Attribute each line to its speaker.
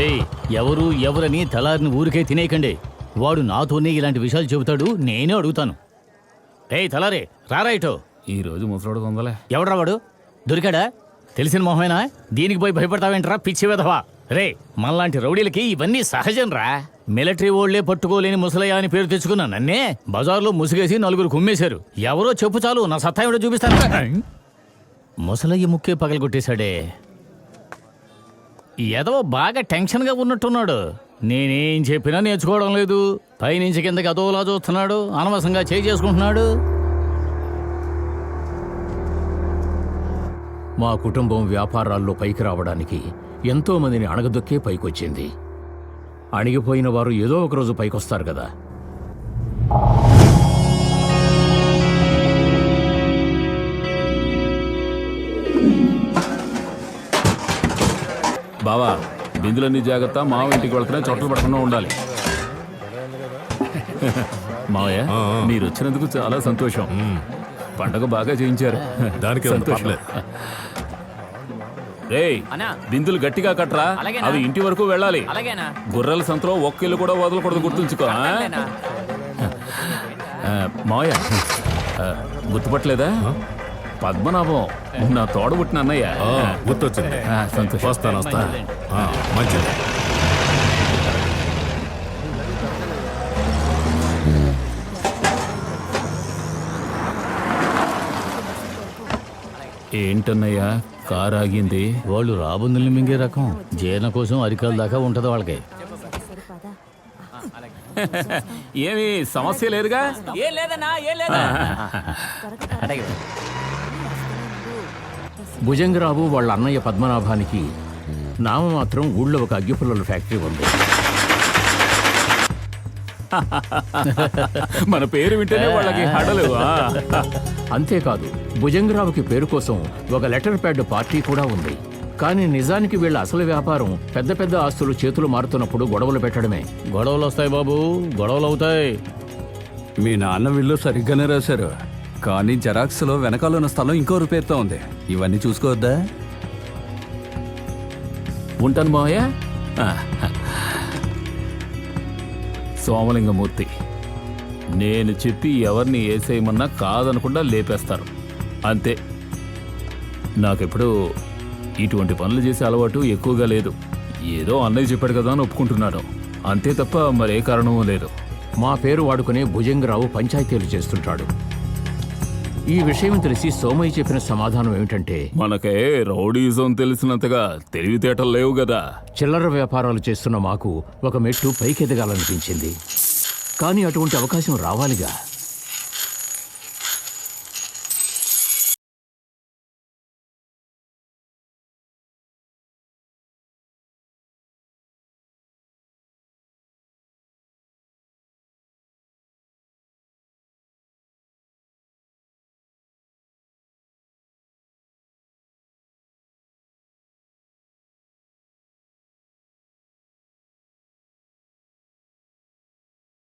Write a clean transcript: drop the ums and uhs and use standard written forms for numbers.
Speaker 1: ఏయ్, ఎవరని తలారిని ఊరికే తినేయకండి. వాడు నాతోనే ఇలాంటి విషయాలు చెబుతాడు, నేనే అడుగుతాను. ఏయ్ తలారే, రారా ఇటో.
Speaker 2: ఈ రోజు ముసలోడు తొందలే.
Speaker 1: ఎవడ్రా వాడు? దొరికాడా? తెలిసిన మొహమేనా? దీనికి పోయి భయపడతావేంట్రా పిచ్చి వెధవా? రే, మనలాంటి రౌడీలకి ఇవన్నీ సహజం రా. మిలిటరీ ఓళ్లే పట్టుకోలేని ముసలయ్య అని పేరు తెచ్చుకున్నా నన్నే బజార్లో ముసుగేసి నలుగురు కుమ్మేశారు. ఎవరో చెప్పు చాలు, నా సత్తా ఏమిటో చూపిస్తాను. ముసలయ్య ముక్కే పగలగొట్టేశాడే. ఏదో బాగా టెన్షన్గా ఉన్నట్టున్నాడు. నేనేం చెప్పినా నేర్చుకోవడం లేదు. పైనుంచి కిందకి అదోలా చూస్తున్నాడు, అనవసరంగా చేసుకుంటున్నాడు.
Speaker 3: మా కుటుంబం వ్యాపారాల్లో పైకి రావడానికి ఎంతో మందిని అణగదొక్కే పైకొచ్చింది. అణిగిపోయిన వారు ఏదో ఒకరోజు పైకొస్తారు కదా.
Speaker 2: బావా, బిందులన్నీ జాగ్రత్త. మావ ఇంటికి వెళ్తున్నా చోట్ల పడకుండా ఉండాలి. మావయ్య, మీరు వచ్చినందుకు చాలా సంతోషం. పండగ బాగా చేయించారు.
Speaker 4: దానికి
Speaker 2: సంతోషం. రేయ్, బిందులు గట్టిగా కట్రా. అవి ఇంటి వరకు వెళ్ళాలి. గుర్రెల సంతలో ఒక్కిళ్ళు కూడా వదలకూడదు, గుర్తుంచుకో. మావయ్య, గుర్తుపట్టలేదా? పద్మనాభం, నా తోడబుట్టిన అన్నయ్య.
Speaker 4: గుర్తొచ్చింది.
Speaker 2: సంతోషం.
Speaker 4: వస్తాను. మంచిది.
Speaker 2: ఏంటన్నయ్యా కారు ఆగింది?
Speaker 1: వాళ్ళు రాబందుల్ని మింగే రకం. జీర్ణ కోసం అరికాల దాకా ఉంటది వాళ్ళకి.
Speaker 2: ఏమి సమస్య లేదుగా?
Speaker 5: ఏం లేదన్నా, ఏం లేదా?
Speaker 3: భుజంగరావు వాళ్ళ అన్నయ్య పద్మనాభానికి నామమాత్రం ఊళ్ళో ఒక అగ్గిపుల్లల ఫ్యాక్టరీ ఉంది.
Speaker 2: మన పేరు వింటేనే వాళ్ళకి హడలు.
Speaker 3: అంతేకాదు, భుజంగరావుకి పేరు కోసం ఒక లెటర్ ప్యాడ్ పార్టీ కూడా ఉంది. కానీ నిజానికి వీళ్ళ అసలు వ్యాపారం పెద్ద పెద్ద ఆస్తులు చేతులు మారుతున్నప్పుడు గొడవలు పెట్టడమే.
Speaker 1: గొడవలు వస్తాయి బాబు, గొడవలు అవుతాయి.
Speaker 6: మీ నాన్న వీళ్ళు సరిగ్గానే రాశారు, కానీ జెరాక్స్లో వెనకాల ఉన్న స్థలం ఇంకో పేరుతో ఉంది. ఇవన్నీ చూసుకోవద్దా?
Speaker 2: ఉంటాను మావయ్య. సోమలింగమూర్తి, నేను చెప్పి ఎవరిని వేసేయమన్నా కాదనకుండా లేపేస్తారు. అంతే. నాకెప్పుడు ఇటువంటి పనులు చేసే అలవాటు ఎక్కువగా లేదు. ఏదో అన్నయ్య చెప్పాడు కదా అని ఒప్పుకుంటున్నాను, అంతే తప్ప మరే కారణమూ లేదు.
Speaker 3: మా పేరు వాడుకునే భుజంగరావు పంచాయతీలు చేస్తుంటాడు. ఈ విషయం తెలిసి సోమయ్య చెప్పిన సమాధానం ఏమిటంటే,
Speaker 2: మనకే రౌడీజం తెలిసినంతగా తెలివితేటలు లేవు కదా.
Speaker 3: చిల్లర వ్యాపారాలు చేస్తున్న మాకు ఒక మెట్టు పైకెదగాలనిపించింది. కానీ అటువంటి అవకాశం రావాలిగా.